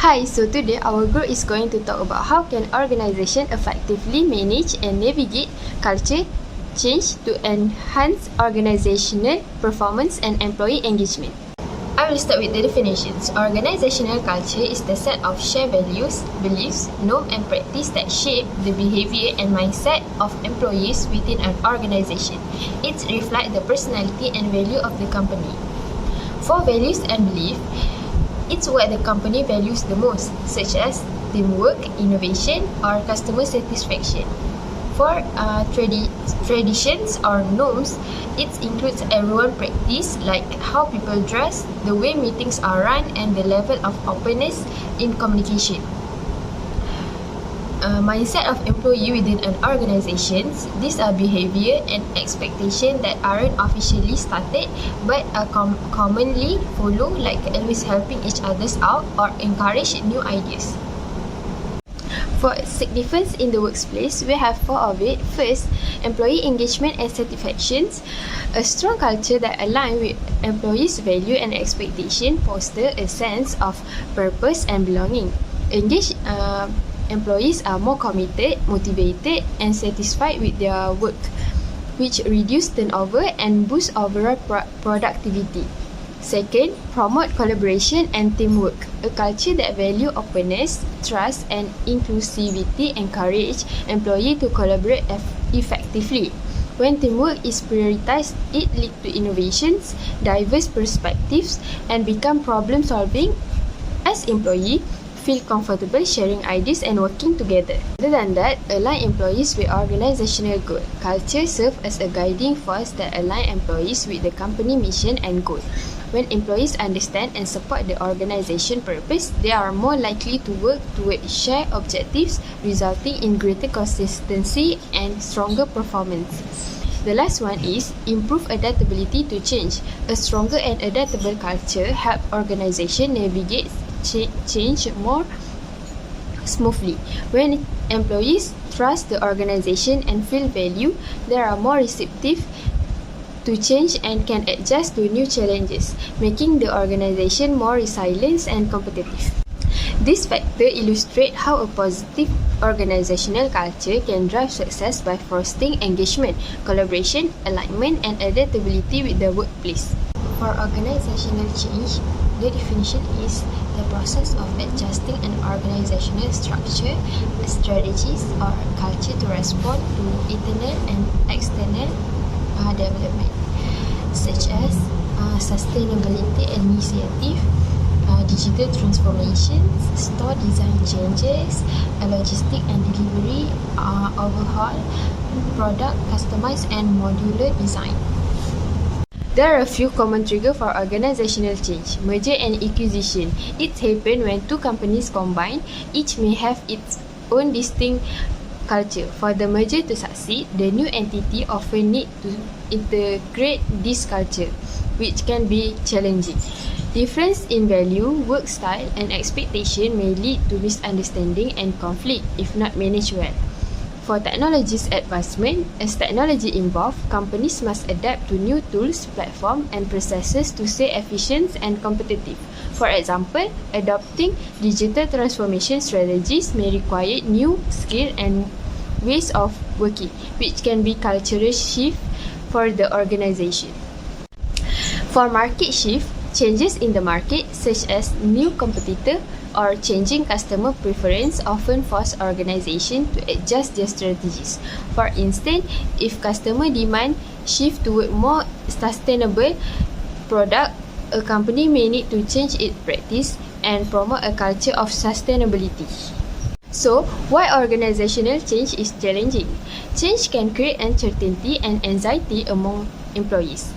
Hi, so today our group is going to talk about how can organization effectively manage and navigate culture change to enhance organizational performance and employee engagement. I will start with the definitions. Organizational culture is the set of shared values, beliefs, norms and practice that shape the behavior and mindset of employees within an organization. It reflects the personality and value of the company. For values and beliefs, it's what the company values the most, such as teamwork, innovation, or customer satisfaction. For traditions or norms, it includes everyone practice like how people dress, the way meetings are run, and the level of openness in communication. Mindset of employee within an organization. These are behavior and expectations that aren't officially started but are commonly followed, like always helping each other out or encourage new ideas. For significance in the workplace, we have four of it. First, employee engagement and satisfactions. A strong culture that aligns with employees' value and expectation fosters a sense of purpose and belonging. Employees are more committed, motivated, and satisfied with their work, which reduces turnover and boosts overall productivity. Second, promote collaboration and teamwork. A culture that values openness, trust, and inclusivity encourages employees to collaborate effectively. When teamwork is prioritized, it leads to innovations, diverse perspectives, and become problem-solving. As employees, feel comfortable sharing ideas and working together. Other than that, align employees with organizational goals. Culture serves as a guiding force that aligns employees with the company mission and goal. When employees understand and support the organization purpose, they are more likely to work toward shared objectives, resulting in greater consistency and stronger performance. The last one is improve adaptability to change. A stronger and adaptable culture helps organizations navigate change more smoothly. When employees trust the organization and feel value, they are more receptive to change and can adjust to new challenges, making the organization more resilient and competitive. This factor illustrates how a positive organizational culture can drive success by fostering engagement, collaboration, alignment, and adaptability with the workplace. For organizational change, the definition is the process of adjusting an organizational structure, strategies, or culture to respond to internal and external development, such as sustainability initiative, digital transformations, store design changes, logistic and delivery overhaul, product customized and modular design. There are a few common triggers for organizational change. Merger and acquisition. It happens when two companies combine. Each may have its own distinct culture. For the merger to succeed, the new entity often needs to integrate this culture, which can be challenging. Difference in value, work style, and expectation may lead to misunderstanding and conflict if not managed well. For technology's advancement, as technology evolves, companies must adapt to new tools, platforms, and processes to stay efficient and competitive. For example, adopting digital transformation strategies may require new skills and ways of working, which can be cultural shift for the organization. For market shift, changes in the market, such as new competitor or changing customer preference, often force organizations to adjust their strategies. For instance, if customer demand shift toward more sustainable product, a company may need to change its practice and promote a culture of sustainability. So, why organizational change is challenging? Change can create uncertainty and anxiety among employees,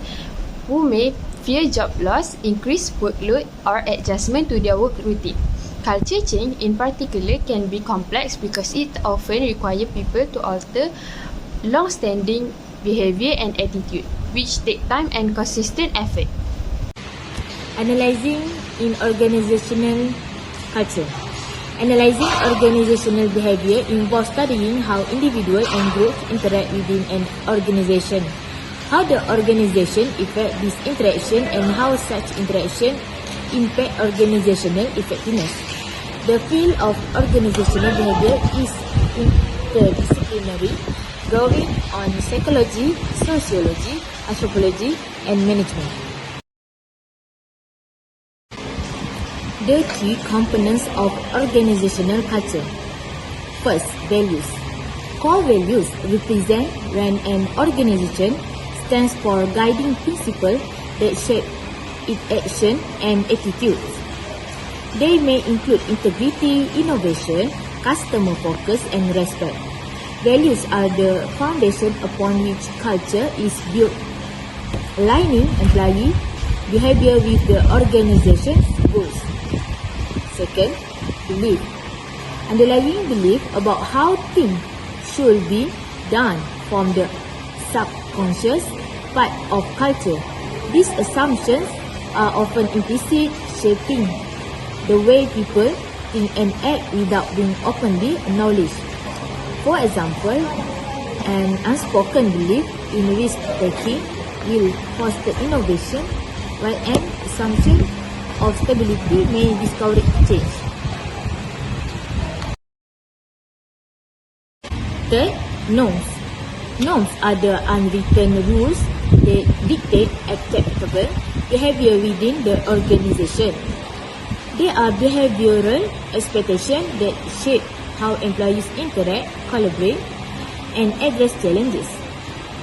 who may fear job loss, increased workload, or adjustment to their work routine. Culture change, in particular, can be complex because it often requires people to alter long-standing behavior and attitude, which take time and consistent effort. Analyzing in organizational culture. Analyzing organizational behavior involves studying how individuals and groups interact within an organization, how the organization affects this interaction, and how such interaction impact organizational effectiveness. The field of organizational behavior is interdisciplinary, drawing on psychology, sociology, anthropology, and management. The key components of organizational culture. First, values. Core values represent when an organization stands for guiding principles that shape its action and attitudes. They may include integrity, innovation, customer focus, and respect. Values are the foundation upon which culture is built, aligning employee behavior with the organization's goals. Second, belief. Underlying belief about how things should be done from the subconscious part of culture. These assumptions are often implicit, shaping the way people think and act without being openly acknowledged. For example, an unspoken belief in risk-taking will foster innovation, while an assumption of stability may discourage change. Third, norms. Norms are the unwritten rules that dictate acceptable behavior within the organization. They are behavioral expectations that shape how employees interact, collaborate, and address challenges.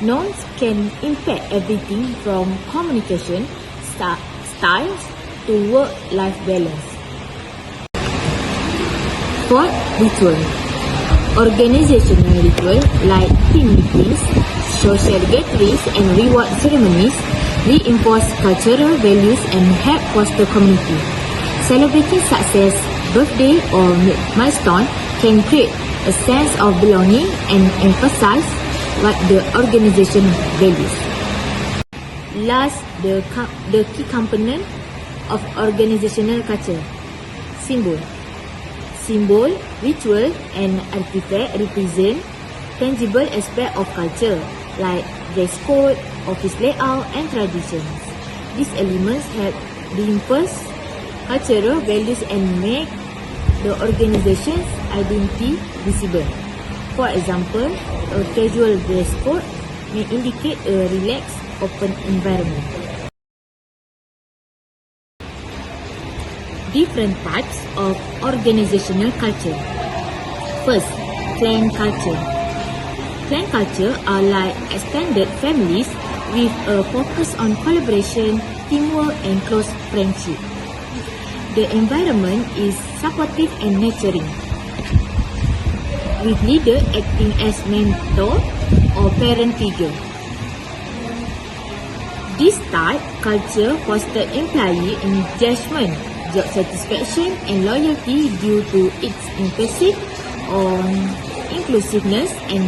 Norms can impact everything from communication styles to work-life balance. Fourth, ritual. Organizational ritual like team meetings, social gatherings, and reward ceremonies reinforce cultural values and help foster community. Celebrating success, birthday, or milestone can create a sense of belonging and emphasize what the organization values. Last, the key component of organizational culture, symbol. Symbol, ritual, and artifact represent tangible aspects of culture like dress code, office layout, and traditions. These elements help reinforce cultural values and make the organization's identity visible. For example, a casual dress code may indicate a relaxed, open environment. Different types of organizational culture. First, clan culture. Clan culture are like extended families with a focus on collaboration, teamwork, and close friendship. The environment is supportive and nurturing, with leader acting as mentor or parent figure. This type culture fosters employee engagement, job satisfaction, and loyalty due to its emphasis on inclusiveness and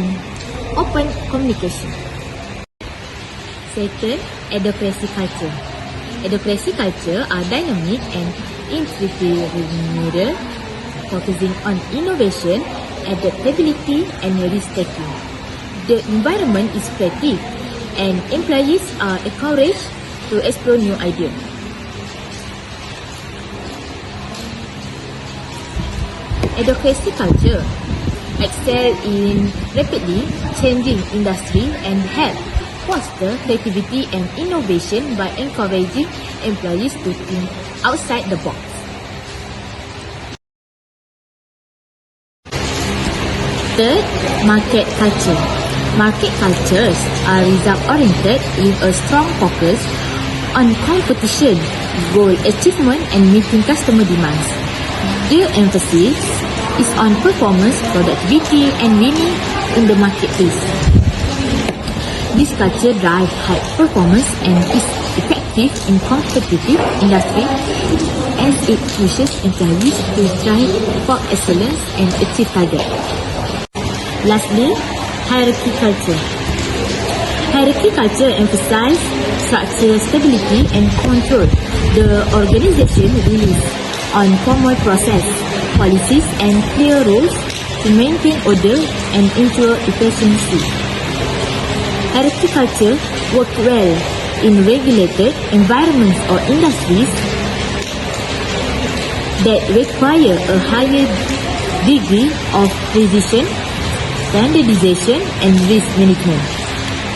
open communication. Second, advocacy culture. Advocacy culture are dynamic and entrepreneurial, focusing on innovation, adaptability, and risk-taking. The environment is creative, and employees are encouraged to explore new ideas. Advocacy culture excel in rapidly changing industry and help foster creativity and innovation by encouraging employees to think outside the box. Third, market culture. Market cultures are result-oriented with a strong focus on competition, goal achievement, and meeting customer demands. Their emphasis is on performance, productivity, and winning in the marketplace. This culture drives high performance and is effective in competitive industry as it pushes employees to strive for excellence and achieve targets. Lastly, hierarchy culture. Hierarchy culture emphasizes structural stability and control. The organization relies on formal process, policies, and clear rules to maintain order and ensure efficiency. Hierarchy culture works well in regulated environments or industries that require a higher degree of precision, standardization and risk management.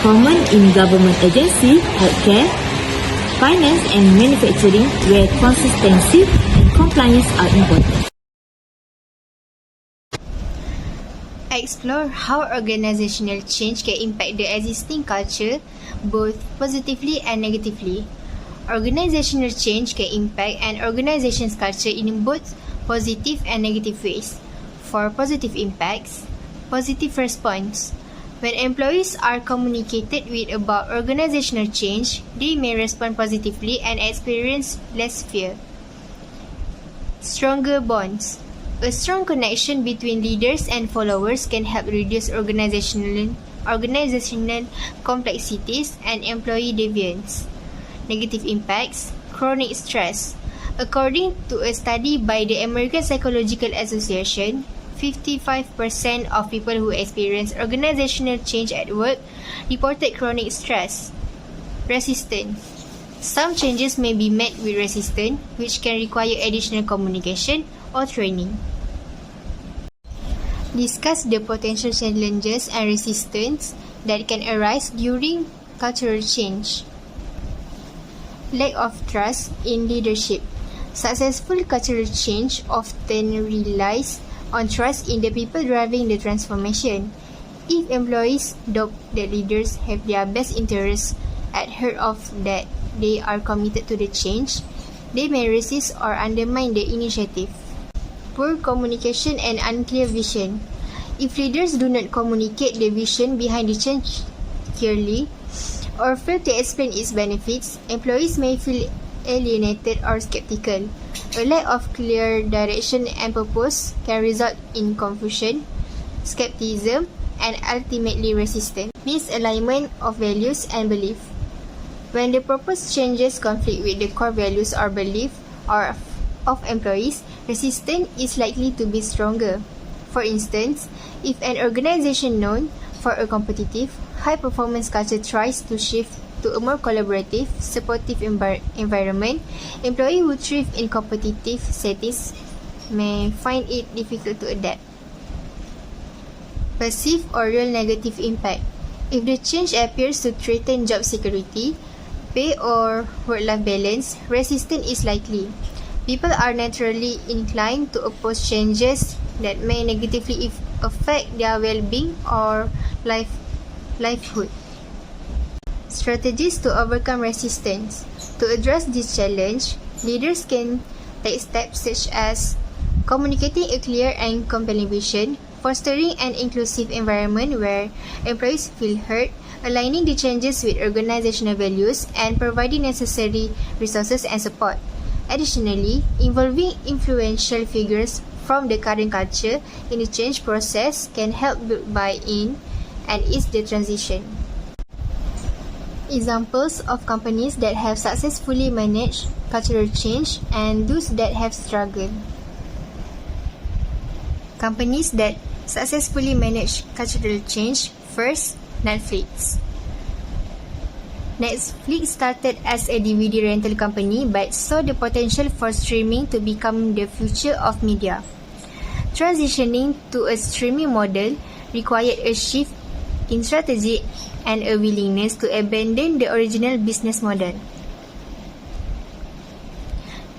Common in government agency, healthcare, finance and manufacturing, where consistency and compliance are important. Explore how organizational change can impact the existing culture both positively and negatively. Organizational change can impact an organization's culture in both positive and negative ways. For positive impacts, positive response. When employees are communicated with about organizational change, they may respond positively and experience less fear. Stronger bonds. A strong connection between leaders and followers can help reduce organizational complexities and employee deviance. Negative impacts. Chronic stress. According to a study by the American Psychological Association, 55% of people who experience organizational change at work reported chronic stress. Resistance. Some changes may be met with resistance, which can require additional communication or training. Discuss the potential challenges and resistance that can arise during cultural change. Lack of trust in leadership. Successful cultural change often relies on trust in the people driving the transformation. If employees doubt that leaders have their best interests at heart of that they are committed to the change, they may resist or undermine the initiative. Poor communication and unclear vision. If leaders do not communicate the vision behind the change clearly or fail to explain its benefits, employees may feel alienated or skeptical. A lack of clear direction and purpose can result in confusion, skepticism, and ultimately resistance. Misalignment of values and belief. When the purpose changes conflict with the core values or belief of employees, resistance is likely to be stronger. For instance, if an organization known for a competitive, high-performance culture tries to shift to a more collaborative, supportive environment, employees who thrive in competitive settings may find it difficult to adapt. Perceived or real negative impact. If the change appears to threaten job security, pay or work-life balance, resistance is likely. People are naturally inclined to oppose changes that may negatively affect their well-being or livelihood. Strategies to overcome resistance. To address this challenge, leaders can take steps such as communicating a clear and compelling vision, fostering an inclusive environment where employees feel heard, aligning the changes with organizational values, and providing necessary resources and support. Additionally, involving influential figures from the current culture in the change process can help build buy-in and ease the transition. Examples of companies that have successfully managed cultural change and those that have struggled. Companies that successfully manage cultural change. First, Netflix. Netflix started as a DVD rental company but saw the potential for streaming to become the future of media. Transitioning to a streaming model required a shift in strategy and a willingness to abandon the original business model.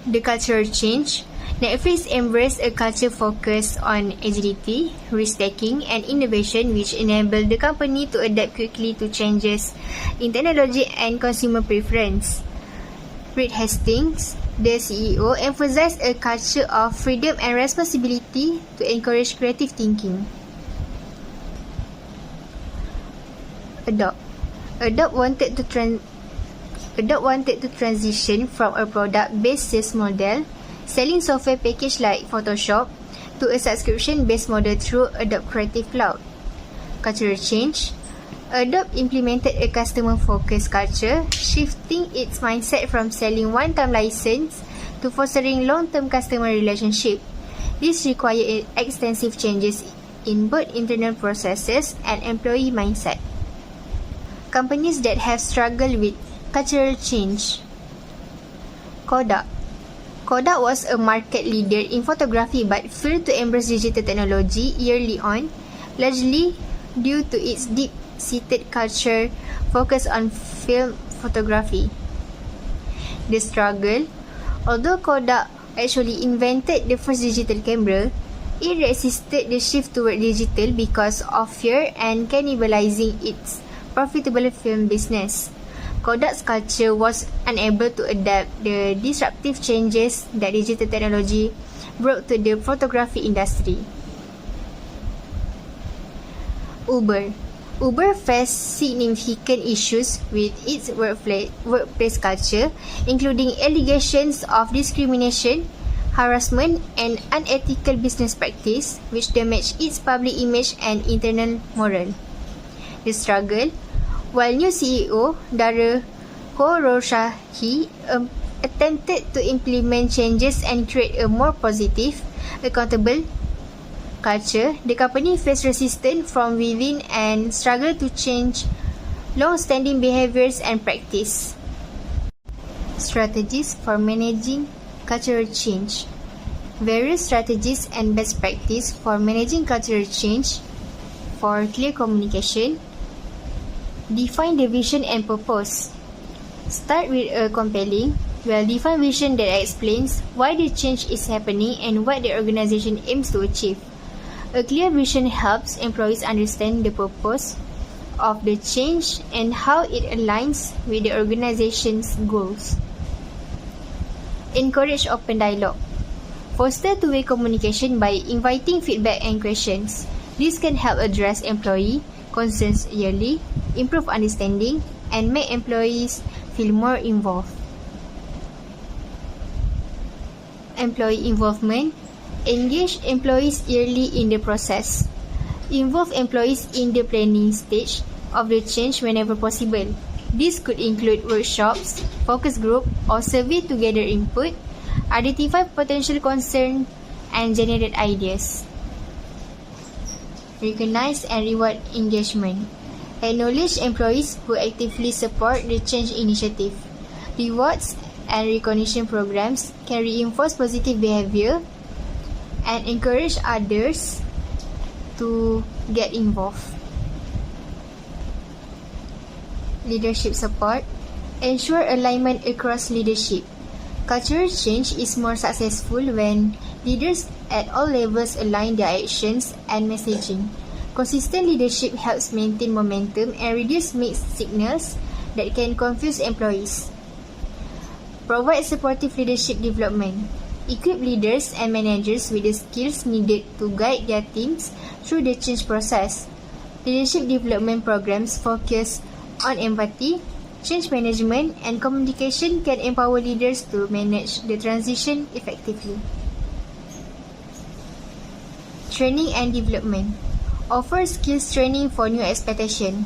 The cultural change. Netflix embraced a culture focused on agility, risk-taking, and innovation, which enabled the company to adapt quickly to changes in technology and consumer preference. Reed Hastings, the CEO, emphasized a culture of freedom and responsibility to encourage creative thinking. Adobe wanted to transition from a product-based sales model, selling software package like Photoshop, to a subscription-based model through Adobe Creative Cloud. Cultural change. Adobe implemented a customer-focused culture, shifting its mindset from selling one-time license to fostering long-term customer relationship. This required extensive changes in both internal processes and employee mindset. Companies that have struggled with cultural change. Kodak Kodak was a market leader in photography but failed to embrace digital technology early on, largely due to its deep-seated culture focused on film photography. The struggle. Although Kodak actually invented the first digital camera, it resisted the shift toward digital because of fear and cannibalizing its profitable film business. Kodak's culture was unable to adapt the disruptive changes that digital technology brought to the photography industry. Uber faced significant issues with its workplace culture, including allegations of discrimination, harassment, and unethical business practice, which damaged its public image and internal morale. The struggle. While new CEO Dara Khosrowshahi attempted to implement changes and create a more positive, accountable culture, the company faced resistance from within and struggled to change long-standing behaviors and practice. Strategies for managing cultural change. Various strategies and best practice for managing cultural change. For clear communication, define the vision and purpose. Start with a compelling, well-defined vision that explains why the change is happening and what the organization aims to achieve. A clear vision helps employees understand the purpose of the change and how it aligns with the organization's goals. Encourage open dialogue. Foster two-way communication by inviting feedback and questions. This can help address employee concerns early, improve understanding, and make employees feel more involved. Employee involvement. Engage employees early in the process. Involve employees in the planning stage of the change whenever possible. This could include workshops, focus group, or survey to gather input, identify potential concerns, and generate ideas. Recognize and reward engagement. Acknowledge employees who actively support the change initiative. Rewards and recognition programs can reinforce positive behavior and encourage others to get involved. Leadership support. Ensure alignment across leadership. Cultural change is more successful when leaders at all levels align their actions and messaging. Consistent leadership helps maintain momentum and reduce mixed signals that can confuse employees. Provide supportive leadership development. Equip leaders and managers with the skills needed to guide their teams through the change process. Leadership development programs focus on empathy, change management, and communication can empower leaders to manage the transition effectively. Training and development. Offer skills training for new expectation.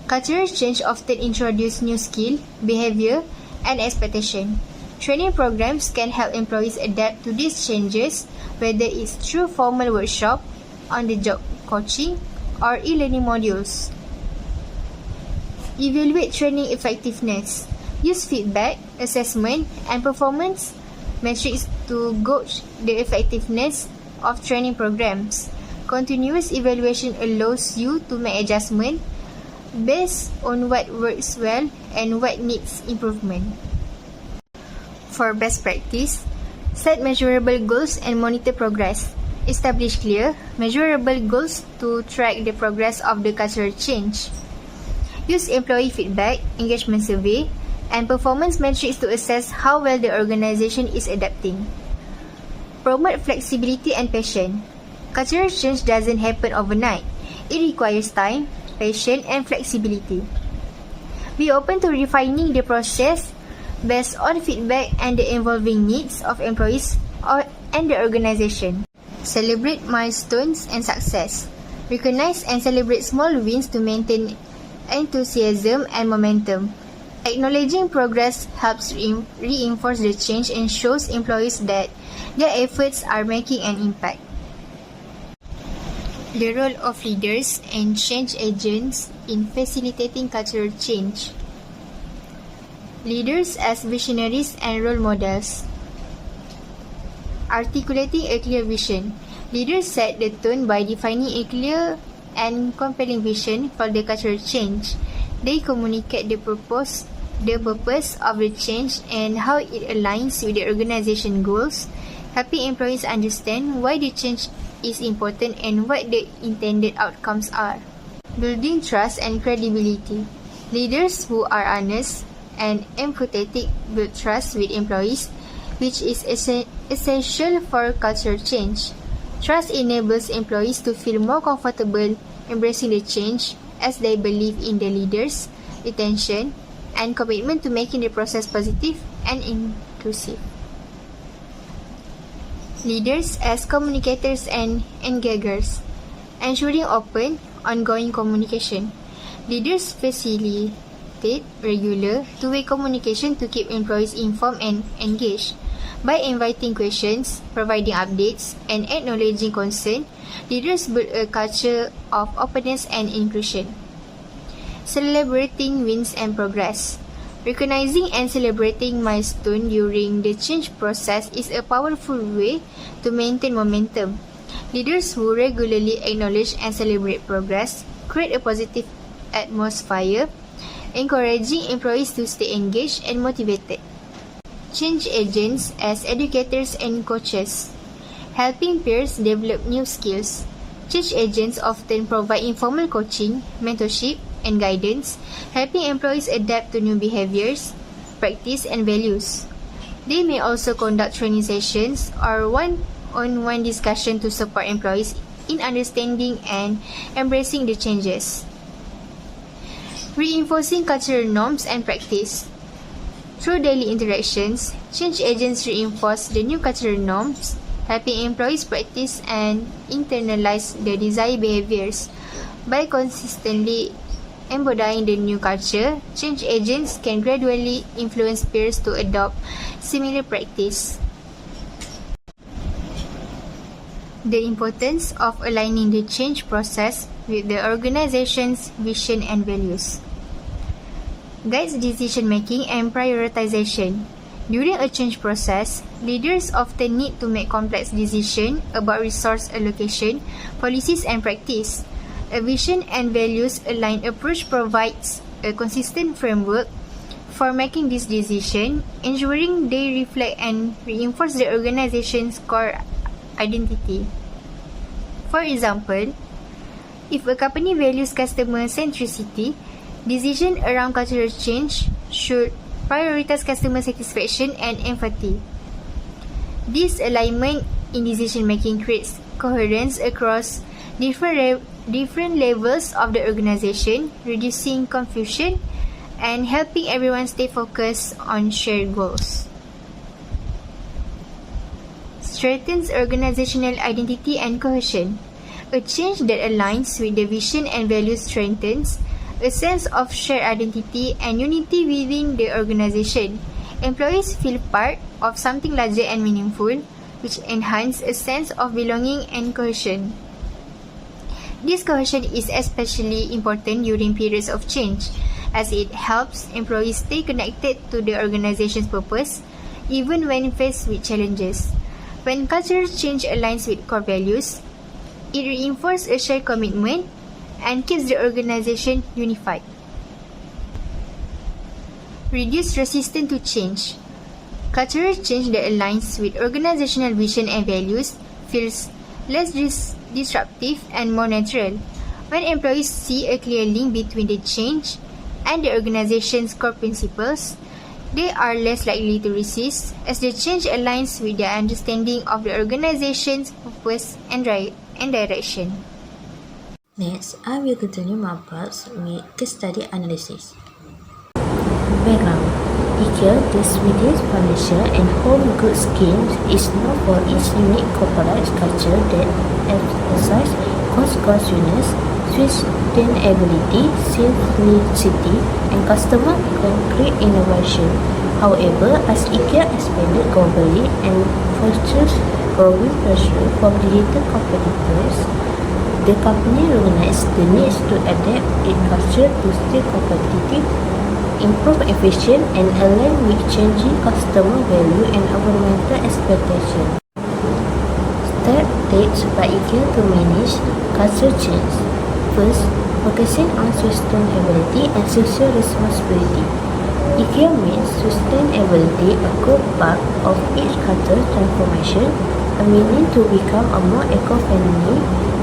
Cultural change often introduce new skill, behavior, and expectation. Training programs can help employees adapt to these changes, whether it's through formal workshop, on-the-job coaching, or e-learning modules. Evaluate training effectiveness. Use feedback, assessment, and performance metrics to gauge the effectiveness of training programs. Continuous evaluation allows you to make adjustments based on what works well and what needs improvement. For best practice, set measurable goals and monitor progress. Establish clear, measurable goals to track the progress of the cultural change. Use employee feedback, engagement survey, and performance metrics to assess how well the organization is adapting. Promote flexibility and passion. Cultural change doesn't happen overnight. It requires time, patience, and flexibility. Be open to refining the process based on feedback and the evolving needs of employees and the organization. Celebrate milestones and success. Recognize and celebrate small wins to maintain enthusiasm and momentum. Acknowledging progress helps reinforce the change and shows employees that their efforts are making an impact. The role of leaders and change agents in facilitating cultural change. Leaders as visionaries and role models. articulating a clear vision. Leaders set the tone by defining a clear and compelling vision for the cultural change. They communicate the purpose of the change and how it aligns with the organization goals, helping employees understand why the change is important and what the intended outcomes are. Building trust and credibility. Leaders who are honest and empathetic build trust with employees, which is essential for cultural change. Trust enables employees to feel more comfortable embracing the change as they believe in the leaders' intention and commitment to making the process positive and inclusive. Leaders as communicators and engagers, ensuring open, ongoing communication. Leaders facilitate regular two-way communication to keep employees informed and engaged. By inviting questions, providing updates, and acknowledging concern, leaders build a culture of openness and inclusion. Celebrating wins and progress. Recognizing and celebrating milestones during the change process is a powerful way to maintain momentum. Leaders who regularly acknowledge and celebrate progress create a positive atmosphere, encouraging employees to stay engaged and motivated. Change agents as educators and coaches, helping peers develop new skills. Change agents often provide informal coaching, mentorship, and guidance, helping employees adapt to new behaviors, practice, and values. They may also conduct training sessions or one-on-one discussion to support employees in understanding and embracing the changes. Reinforcing cultural norms and practice. Through daily interactions, change agents reinforce the new cultural norms, helping employees practice and internalize the desired behaviors. By consistently embodying the new culture, change agents can gradually influence peers to adopt similar practice. The importance of aligning the change process with the organization's vision and values. Guides decision-making and prioritization. During a change process, leaders often need to make complex decisions about resource allocation, policies, and practice. A vision and values-aligned approach provides a consistent framework for making this decision, ensuring they reflect and reinforce the organization's core identity. For example, if a company values customer centricity, decisions around cultural change should prioritize customer satisfaction and empathy. This alignment in decision-making creates coherence across different levels of the organization, reducing confusion and helping everyone stay focused on shared goals. Strengthens organizational identity and cohesion. A change that aligns with the vision and values strengthens a sense of shared identity and unity within the organization. Employees feel part of something larger and meaningful, which enhances a sense of belonging and cohesion. This cohesion is especially important during periods of change, as it helps employees stay connected to the organization's purpose, even when faced with challenges. When cultural change aligns with core values, it reinforces a shared commitment and keeps the organization unified. Reduce resistance to change. Cultural change that aligns with organizational vision and values feels less disruptive and more natural. When employees see a clear link between the change and the organization's core principles, they are less likely to resist, as the change aligns with their understanding of the organization's purpose and direction. Next, I will continue my part with case study analysis. Background. IKEA, the Swedish furniture and home goods scheme, is known for its unique corporate culture that emphasizes cost consciousness, sustainability, simplicity, and customer-centric innovation. However, as IKEA expanded globally and faces growing pressure from digital competitors, the company recognized the need to adapt its culture to stay competitive, improve efficiency, and align with changing customer value and environmental expectations. takes by IKEA to manage culture change. First, focusing on sustainability and social responsibility. IKEA makes sustainability a core part of its culture transformation, a meaning to become a more eco-friendly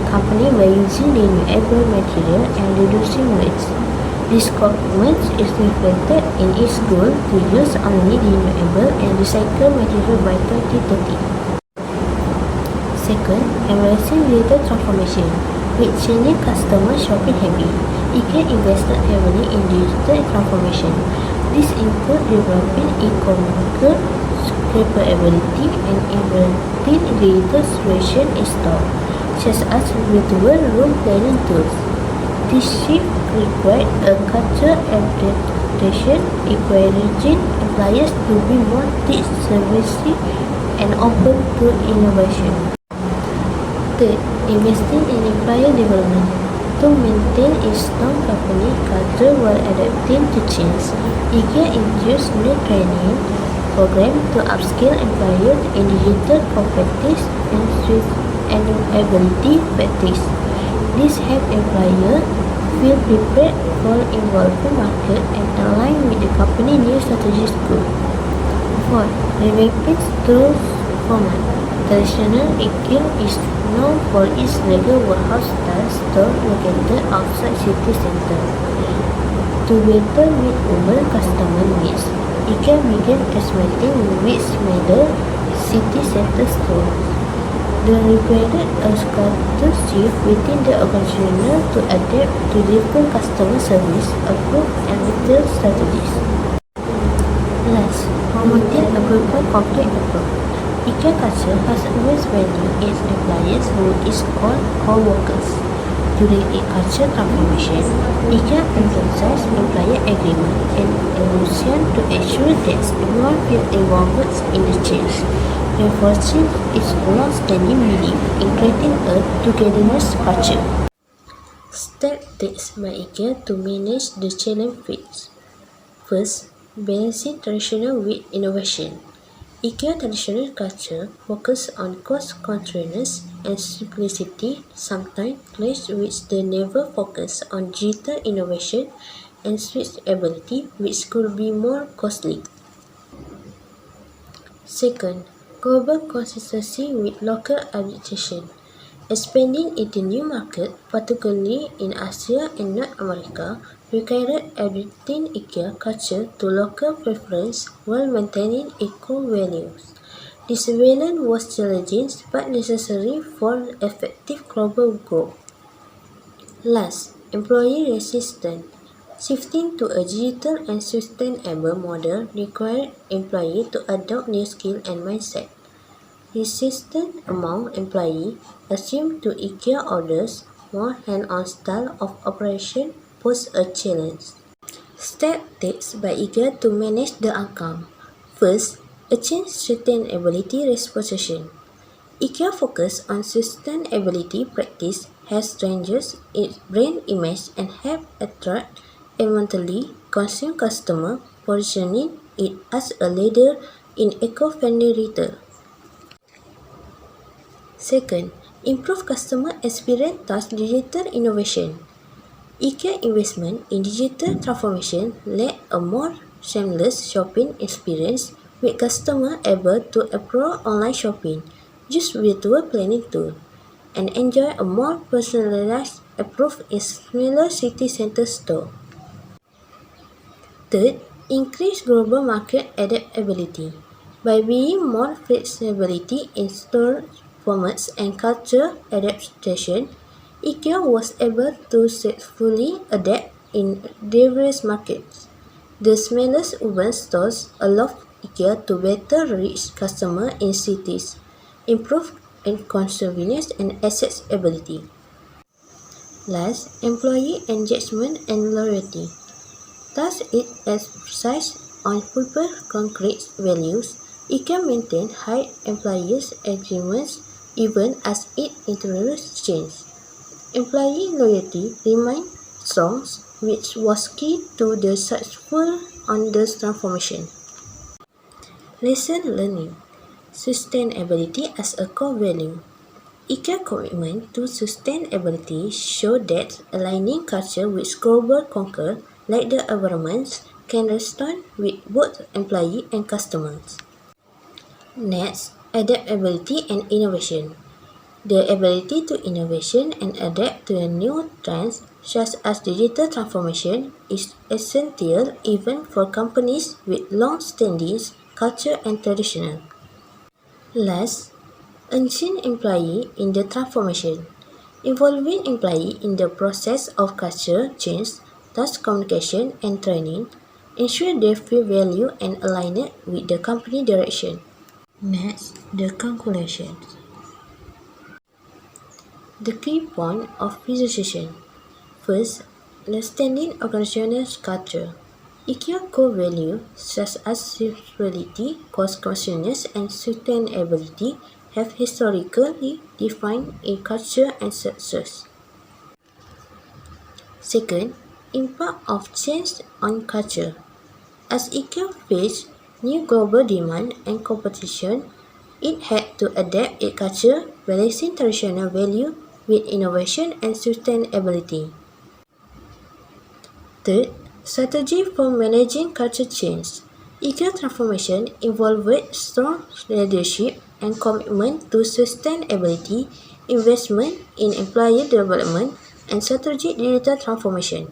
company by using renewable material and reducing waste. This commitment is reflected in its goal to use only renewable and recycled material by 2030. Second, embracing digital transformation. With changing customer shopping habits, IKEA invested heavily in digital transformation. This includes developing e-commerce capability and implementing digital solutions in store, such as virtual room planning tools. This shift required a cultural adaptation, encouraging employees to be more tech-savvy and open to innovation. Third, investing in employee development. To maintain its strong company culture while adapting to change, IKEA introduced new training programs to upskill employees in digital competence and sustainability practice. This helps employers feel prepared for evolving market and align with the company's new strategic goal. Fourth, revamping store format. Traditional IKEA is known for its Lego warehouse-style store located outside city center. To better meet urban customer needs, IKEA began experimenting with smaller city center stores. They required a cultural shift within the organization to adapt to different customer service approach and retail strategies. Last, promoting a global corporate approach. IKEA culture has always valued its employees who is called co-workers. During its culture transformation, IKEA emphasized employee agreement and evolution to ensure that everyone feels involved in the change, reinforcing its long-standing belief in creating a togetherness culture. Steps taken by IKEA to manage the challenge phase. First, balancing traditional with innovation. IKEA traditional culture focuses on cost consciousness and simplicity, sometimes clashed with the never focus on digital innovation and switchability, which could be more costly. Second, global consistency with local adaptation. Expanding into new markets, particularly in Asia and North America, required adapting IKEA culture to local preferences while maintaining eco-values. This balance was challenging but necessary for effective global growth. Last, employee resistance. Shifting to a digital and sustainable model required employees to adopt new skills and mindset. Resistance among employees assumed to IKEA orders more hand-on style of operation posed a challenge. Steps taken by IKEA to manage the outcome. First, a change sustainability responsibility. IKEA focus on sustainability practice has strengthened its brand image and helped attract environmentally conscious customers, positioning it as a leader in eco-friendly retail. Second, improve customer experience through digital innovation. IKEA investment in digital transformation led a more seamless shopping experience with customers able to approach online shopping, use virtual planning tools, and enjoy a more personalized approach in smaller city center stores. Third, increase global market adaptability. By being more flexibility in store formats and culture adaptation, IKEA was able to successfully adapt in diverse markets. The smallest urban stores allowed IKEA to better reach customers in cities, improve convenience and accessibility. Last, employee engagement and loyalty. Thus, it emphasized on people's concrete values. IKEA maintained high employee engagement even as it introduced change. Employee loyalty remained strong, which was key to the successful on the transformation. Lesson learning. Sustainability as a core value. IKEA commitment to sustainability show that aligning culture with global conquer like the environment can respond with both employee and customers. Next, adaptability and innovation. The ability to innovation and adapt to new trends such as digital transformation is essential even for companies with long-standing culture and tradition. Last, unseen employee in the transformation. Involving employee in the process of culture change, task communication and training, ensure they feel value and aligned with the company direction. Next, the conclusions. The key point of presentation. First, understanding organizational culture. IKEA core values such as sustainability, cost consciousness, and sustainability have historically defined a culture and success. Second, impact of change on culture. As IKEA faced new global demand and competition, it had to adapt its culture, balancing traditional value with innovation and sustainability. Third, strategy for managing culture change. IKEA transformation involved strong leadership and commitment to sustainability, investment in employee development, and strategic digital transformation.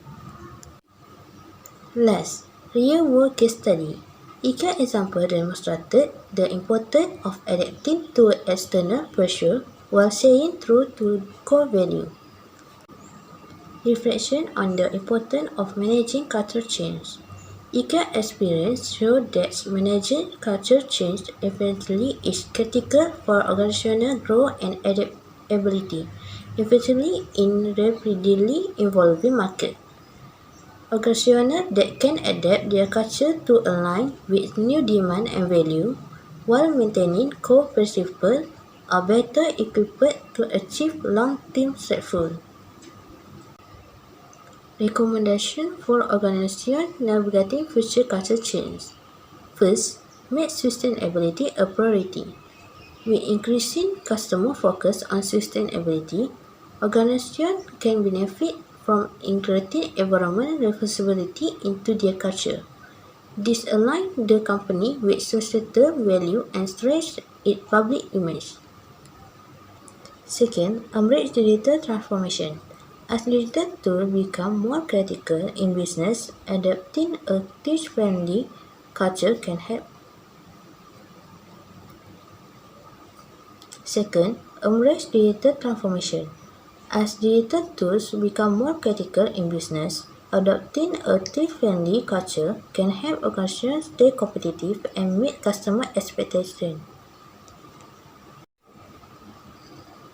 Last, real-world case study. IKEA example demonstrated the importance of adapting to external pressure while staying true to core value. Reflection on the importance of managing culture change. IKEA experience showed that managing culture change effectively is critical for organizational growth and adaptability, especially in rapidly evolving markets. Organizations that can adapt their culture to align with new demand and value while maintaining core principles are better equipped to achieve long-term success. Recommendation for organizations navigating future culture change. First, make sustainability a priority. With increasing customer focus on sustainability, organizations can benefit from integrating environmental responsibility into their culture. This aligns the company with societal value and strengthens its public image. Second, embrace digital transformation. As digital tools become more critical in business, adopting a tech-friendly culture can help. Second, embrace digital transformation. As digital tools become more critical in business, adopting a tech-friendly culture can help organizations stay competitive and meet customer expectations.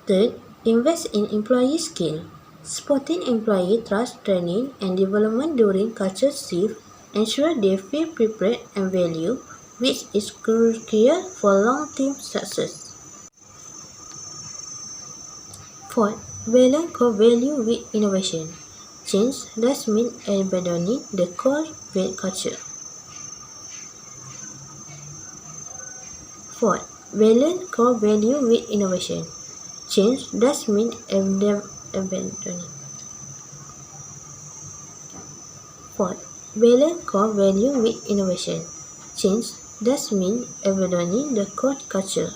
Third, invest in employee skill. Supporting employee trust training and development during culture shift ensure they feel prepared and valued, which is crucial for long-term success. Fourth, balance core value with innovation. Change does mean abandoning the core culture. Fourth, balance core value with innovation. Change does mean abandoning. Fourth, balance core value with innovation. Change does mean abandoning the core culture.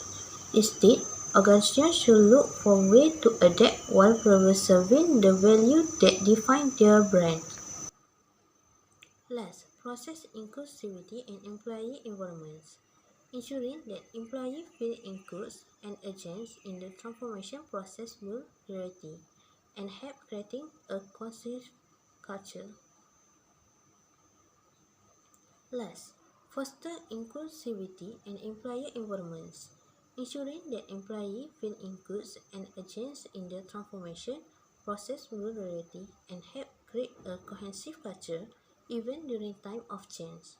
Instead, organizations should look for ways to adapt while preserving the values that define their brand. Last, process inclusivity in employee environments. Ensuring that employees feel included and engaged in the transformation process builds clarity and help creating a conscious culture. Last, foster inclusivity in employee environments. Ensuring that employees feel included and engaged in the transformation process builds clarity and help create a cohesive culture even during time of change.